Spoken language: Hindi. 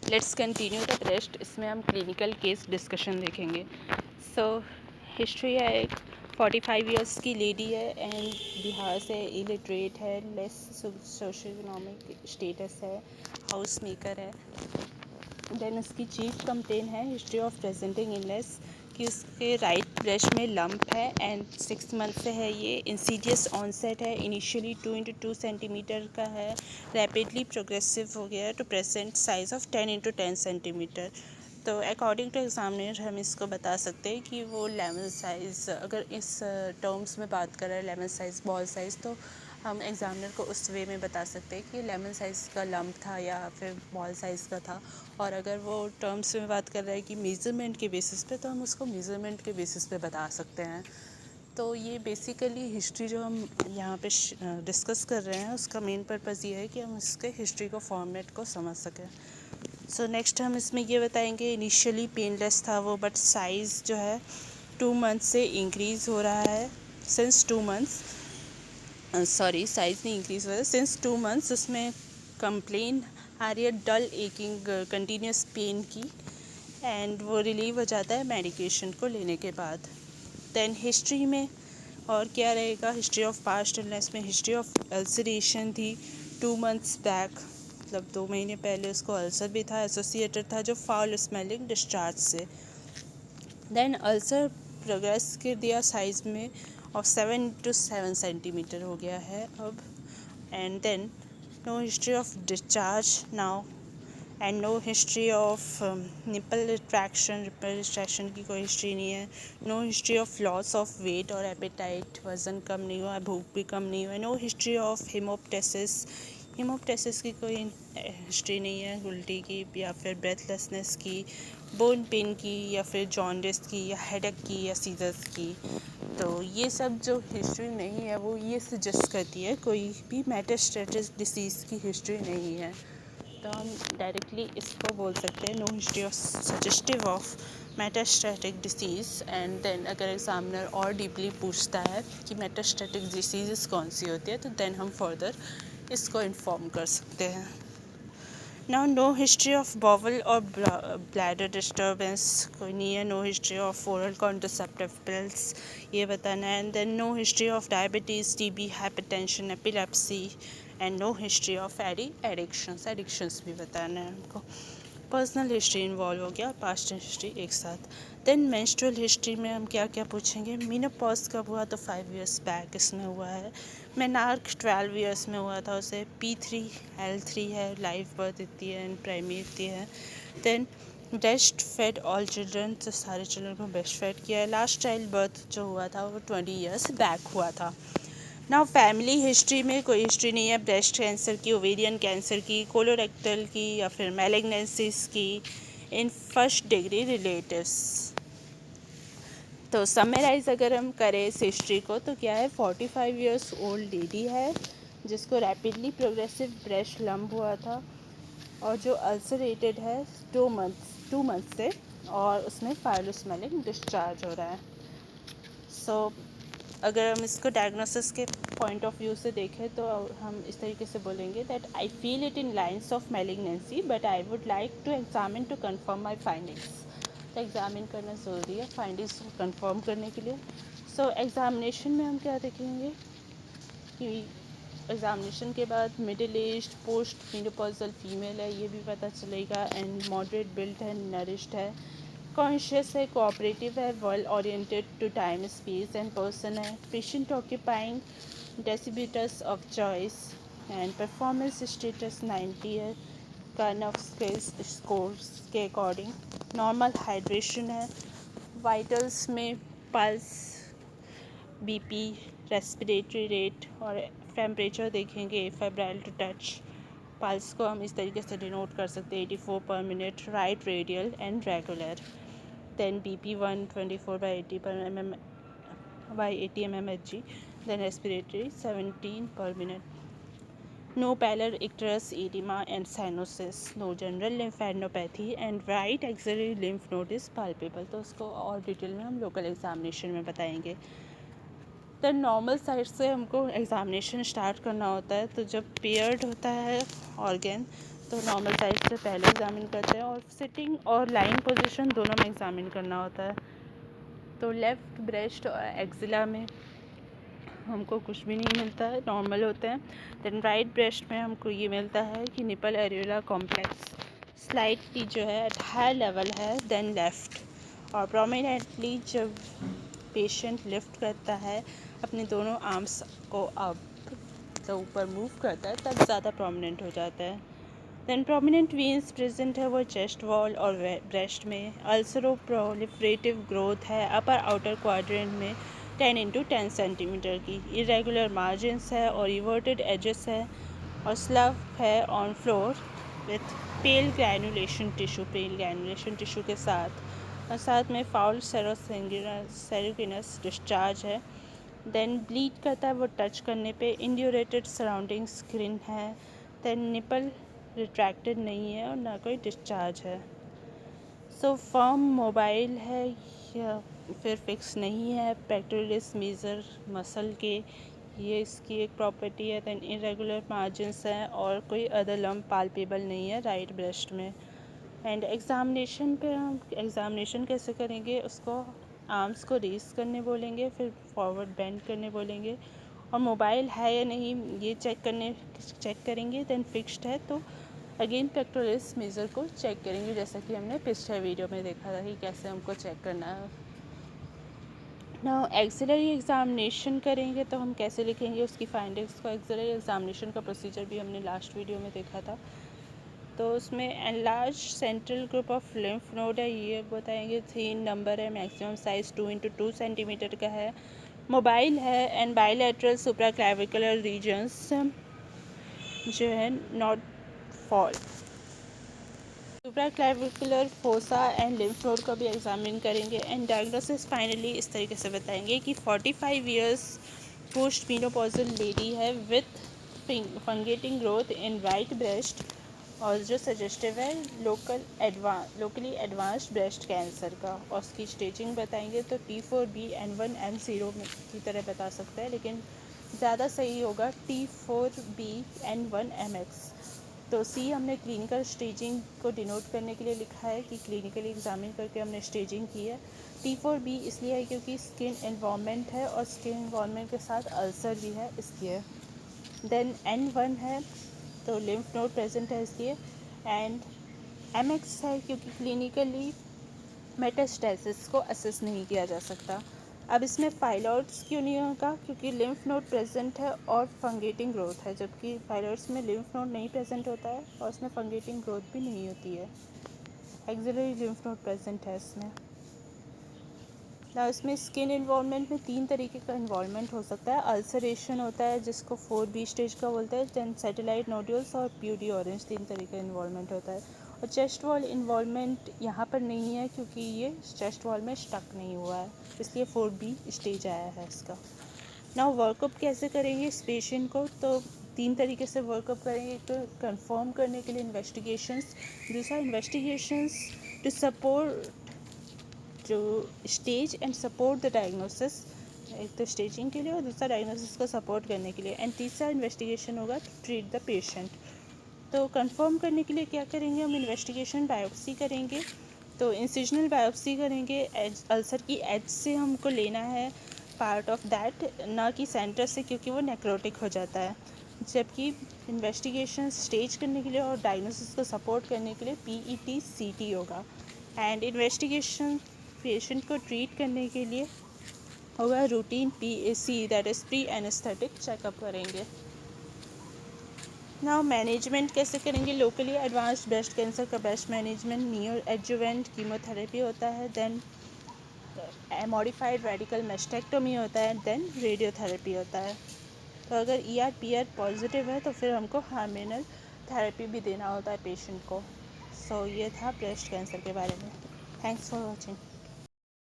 Let's continue the rest. इसमें हम क्लिनिकल केस डिस्कशन देखेंगे। सो हिस्ट्री है, एक 45 इयर्स की लेडी है एंड बिहार से, इलिटरेट है, लेस सोशल इकोनॉमिक स्टेटस है, हाउस मेकर है। देन उसकी चीफ कंप्लेन है हिस्ट्री ऑफ प्रेजेंटिंग इलनेस, कि उसके राइट ब्रेस्ट में लंप है एंड 6 मंथ से है। ये इंसीडियस ऑनसेट है, इनिशियली 2 × 2 सेंटीमीटर का है, रैपिडली प्रोग्रेसिव हो गया to present size of 10 × 10 centimetre. तो अकॉर्डिंग टू एग्जामिनर हम इसको बता सकते हैं कि वो लेमन साइज़, अगर इस टर्म्स में बात कर रहे हैं लेमन साइज़, बॉल साइज़, तो हम एग्ज़ामिनर को उस वे में बता सकते हैं कि लेमन साइज़ का लंप था या फिर बॉल साइज़ का था। और अगर वो टर्म्स में बात कर रहा है कि मेज़रमेंट के बेसिस पे, तो हम उसको मेज़रमेंट के बेसिस पे बता सकते हैं। तो ये बेसिकली हिस्ट्री जो हम यहाँ पे डिस्कस कर रहे हैं, उसका मेन पर्पज़ ये है कि हम इसके हिस्ट्री को फॉर्मेट को समझ सकें। सो नेक्स्ट हम इसमें ये बताएंगे, इनिशियली पेनलेस था वो, बट साइज़ जो है 2 मंथ से इंक्रीज़ हो रहा है। सिंस 2 मंथ्स, सॉरी साइज़ नहीं इंक्रीज़ हो रहा है, सिंस 2 मंथ्स उसमें कंप्लेन आ रही है डल एकिंग कंटिन्यूस पेन की, एंड वो रिलीव हो जाता है मेडिकेशन को लेने के बाद। देन हिस्ट्री में और क्या रहेगा, हिस्ट्री ऑफ पास्ट इलनेस में हिस्ट्री ऑफ अल्सरेशन थी 2 मंथ्स बैक, मतलब 2 महीने पहले उसको अल्सर भी था, एसोसिएटेड था जो फाउल स्मेलिंग डिस्चार्ज से। देन अल्सर प्रोग्रेस कर दिया साइज़ में और 7 × 7 सेंटीमीटर हो गया है अब। And then no history of discharge now, and no history of nipple retraction की कोई हिस्ट्री नहीं है। No history of loss of weight और एपेटाइट, वज़न कम नहीं हुआ, भूख भी कम नहीं हुआ। नो हिस्ट्री ऑफ हिमोप्टेसिस की कोई हिस्ट्री नहीं है, उल्टी की या फिर ब्रेथलेसनेस की, बोन पेन की या फिर जॉन्डिस की या हेडेक की या सीजर्स की। तो ये सब जो हिस्ट्री नहीं है वो ये सजेस्ट करती है कोई भी मेटास्टेटिक डिसीज़ की हिस्ट्री नहीं है। तो हम डायरेक्टली इसको बोल सकते हैं no history of suggestive of metastatic disease. And then अगर एग्जामिनर और डीपली पूछता है कि मेटास्टेटिक डिसीज़ कौन सी होती है, तो देन हम फर्दर इसको इन्फॉर्म कर सकते हैं। Now no history of bowel और ब्लैडर डिस्टर्बेंस कोई नहीं है। No history of oral contraceptive pills ये बताना है। And then no history of diabetes, TB, hypertension, epilepsy, and no history of addictions भी बताना है हमको। पर्सनल हिस्ट्री इन्वॉल्व हो गया, पास्ट हिस्ट्री एक साथ। देन मेंस्ट्रुअल हिस्ट्री में हम क्या क्या पूछेंगे, मेनोपॉज कब हुआ, तो 5 इयर्स बैक इसमें हुआ है। मेनार्क 12 इयर्स में हुआ था उसे। P3 L3 है, लाइव बर्थ इतनी है एंड प्राइमरी इतनी है। Then breast fed all children, तो सारे चिल्ड्रन को ब्रेस्ट फेड किया है। लास्ट चाइल्ड बर्थ जो हुआ था वो 20 इयर्स बैक हुआ था। नाउ फैमिली हिस्ट्री में कोई हिस्ट्री नहीं है, ब्रेस्ट कैंसर की, ओवेरियन कैंसर की, कोलोरेक्टल की या फिर मैलिग्नेंसीज की इन फर्स्ट डिग्री रिलेटिव्स। तो समराइज़ अगर हम करें इस हिस्ट्री को, तो क्या है, 45 इयर्स ओल्ड लेडी है जिसको रैपिडली प्रोग्रेसिव ब्रेस्ट लंप हुआ था और जो अल्सरेटेड है 2 मंथ से, और उसमें फाउल स्मेलिंग डिस्चार्ज हो रहा है। सो अगर हम इसको डायग्नोसिस के पॉइंट ऑफ व्यू से देखें, तो हम इस तरीके से बोलेंगे that I feel it in lines of malignancy, but I would like to examine to confirm my findings. तो एग्ज़ामिन करना ज़रूरी है फाइंडिंग्स को कंफर्म करने के लिए। सो एग्ज़ामिनेशन में हम क्या देखेंगे कि एग्ज़ामिनेशन के बाद middle age post menopausal female है, ये भी पता चलेगा, एंड मॉडरेट बिल्ट है, नरिश्ड है, कॉन्शियस है, कोऑपरेटिव है, well oriented to time space and person है, patient occupying decubitus of choice, and performance status 90 है, कर्नफ स्किल्स स्कोर्स के अकॉर्डिंग, नॉर्मल हाइड्रेशन है, वाइटल्स में पल्स, बीपी, रेस्पिरेटरी रेट और टेम्परेचर देखेंगे, फेब्राइल टू टच। पल्स को हम इस तरीके से डिनोट कर सकते हैं 84 पर minute, right radial and regular. Then BP 124/80 पर mm/80 mm then respiratory 17 per minute. No pallor icterus edema and cyanosis, no general lymphadenopathy and right axillary lymph node is palpable। तो उसको और डिटेल में हम लोकल एग्जामिनेशन में बताएंगे। तो नॉर्मल साइड से हमको एग्ज़ामिनेशन स्टार्ट करना होता है, तो जब पेयर्ड होता है ऑर्गन, तो नॉर्मल साइज से पहले एग्ज़ामिन करते हैं और सिटिंग और लाइन पोजीशन दोनों में एग्ज़ामिन करना होता है। तो लेफ़्ट ब्रेस्ट और एक्सिला में हमको कुछ भी नहीं मिलता है, नॉर्मल होते हैं। देन राइट ब्रेस्ट में हमको ये मिलता है कि निपल एरियोला कॉम्प्लेक्स स्लाइटली जो है एट हाई लेवल है देन लेफ़्ट, और प्रोमिनेंटली जब पेशेंट लिफ्ट करता है अपने दोनों आर्म्स को अप तो ऊपर मूव करता है तब ज़्यादा प्रोमिनेंट हो जाता है। देन प्रोमिनेंट वेन्स प्रेजेंट है वो चेस्ट वॉल और ब्रेस्ट में। अल्सरो प्रोलिफरेटिव ग्रोथ है अपर आउटर क्वाड्रेंट में 10 × 10 सेंटीमीटर की। इरेगुलर मार्जिन्स है और रिवर्टेड एजेस है और स्लव है on floor with pale granulation tissue के साथ, और साथ में फाउल सेरोगिनस डिस्चार्ज है। देन ब्लीड करता है वो टच करने पे। इंड्यूरेटेड सराउंडिंग स्क्रीन है। देन निपल रिट्रैक्टेड नहीं है और ना कोई डिस्चार्ज है। सो फर्म मोबाइल है या फिर फिक्स नहीं है। पेक्टोरलिस मेजर मसल के ये इसकी एक प्रॉपर्टी है। देन इरेगुलर मार्जिन्स हैं और कोई अदर लम्प पाल्पेबल नहीं है राइट ब्रेस्ट में। एंड एग्ज़ामिनेशन पे हम एग्ज़ामिनेशन कैसे करेंगे, उसको आर्म्स को रेस करने बोलेंगे, फिर फॉरवर्ड बेंड करने बोलेंगे और मोबाइल है या नहीं ये चेक करेंगे। देन फिक्स्ड है तो अगेन पेक्टोरलिस मेजर को चेक करेंगे, जैसा कि हमने पिछले वीडियो में देखा था कि कैसे हमको चेक करना है। ना एक्सिलरी एग्ज़ामिनेशन करेंगे तो हम कैसे लिखेंगे उसकी फाइंडिंग्स को। एक्सिलरी एग्ज़ामिनेशन का प्रोसीजर भी हमने लास्ट वीडियो में देखा था। तो उसमें enlarge central group of lymph node है, ये बताएंगे। 3 नंबर है, मैक्सिमम साइज 2 × 2 सेंटीमीटर का है। मोबाइल है एंड बायलैटरल सुप्राक्लैविकुलर रीजन्स जो है not fall. Supraclavicular fossa and lymph node को भी एग्जामिन करेंगे। एंड डायग्नोसिस फाइनली इस तरीके से बताएंगे कि 45 इयर्स पोस्ट मेनोपॉजल लेडी है with फंगेटिंग growth in right breast, और जो सजेस्टिव है लोकली एडवांस्ड ब्रेस्ट कैंसर का। और उसकी स्टेजिंग बताएंगे तो T4B N1 M0 की तरह बता सकते हैं, लेकिन ज़्यादा सही होगा T4B N1 MX। तो C हमने क्लिनिकल स्टेजिंग को डिनोट करने के लिए लिखा है कि क्लिनिकली एग्जामिन करके हमने स्टेजिंग की है। T4B इसलिए है क्योंकि स्किन इन्वॉल्वमेंट है और स्किन इन्वॉल्वमेंट के साथ अल्सर भी है इसलिए। देन N1 है तो लिम्फ नोड प्रेजेंट है इसलिए। एंड MX है क्योंकि क्लिनिकली मेटास्टेसिस को असेस नहीं किया जा सकता। अब इसमें फाइलॉइड्स क्यों नहीं होगा, क्योंकि लिम्फ नोड प्रेजेंट है और फंगेटिंग ग्रोथ है, जबकि फाइलॉइड्स में लिम्फ नोड नहीं प्रेजेंट होता है और उसमें फंगेटिंग ग्रोथ भी नहीं होती है। एक्सिलरी लिम्फ नोड प्रेजेंट है इसमें। ना इसमें स्किन इन्वॉल्वमेंट में 3 तरीके का इन्वॉल्वमेंट हो सकता है। अल्सरेशन होता है जिसको 4B स्टेज का बोलते हैं। देन सैटेलाइट नोड्यूल्स और प्यूडी ऑरेंज 3 तरीके का इन्वॉल्वमेंट होता है। और चेस्ट वॉल इन्वॉल्वमेंट यहाँ पर नहीं है क्योंकि ये चेस्ट वॉल में स्टक नहीं हुआ है, इसलिए 4B स्टेज आया है इसका। ना वर्कअप कैसे करेंगे इस पेशेंट को, तो 3 तरीके से वर्कअप करेंगे। एक तो कंफर्म करने के लिए इन्वेस्टिगेशंस, दूसरा इन्वेस्टिगेशंस टू सपोर्ट जो stage and support the diagnosis, एक तो स्टेजिंग के लिए और दूसरा डायग्नोसिस को सपोर्ट करने के लिए। एंड तीसरा इन्वेस्टिगेशन होगा टू ट्रीट द पेशेंट। तो कंफर्म करने के लिए क्या करेंगे, हम इन्वेस्टिगेशन बायोप्सी करेंगे। तो इंसिजनल बायोप्सी करेंगे, अल्सर की एज से हमको लेना है पार्ट ऑफ दैट, ना कि सेंटर से, क्योंकि वो नेक्रोटिक हो जाता है। जबकि इन्वेस्टिगेशन स्टेज करने के लिए और डायग्नोसिस को सपोर्ट करने के लिए PET CT होगा। एंड इन्वेस्टिगेशन पेशेंट को ट्रीट करने के लिए होगा routine PAC, that is pre anaesthetic checkup करेंगे। नाउ मैनेजमेंट कैसे करेंगे, लोकली एडवांस्ड ब्रेस्ट कैंसर का best management neo adjuvant chemotherapy होता है। देन मॉडिफाइड रेडिकल मेस्टेक्टोमी होता है। देन रेडियोथेरेपी होता है। तो अगर ER/PR पॉजिटिव है तो फिर हमको हार्मोनल थेरेपी भी देना होता है पेशेंट को। सो ये था ब्रेस्ट कैंसर के बारे में। Thanks for watching.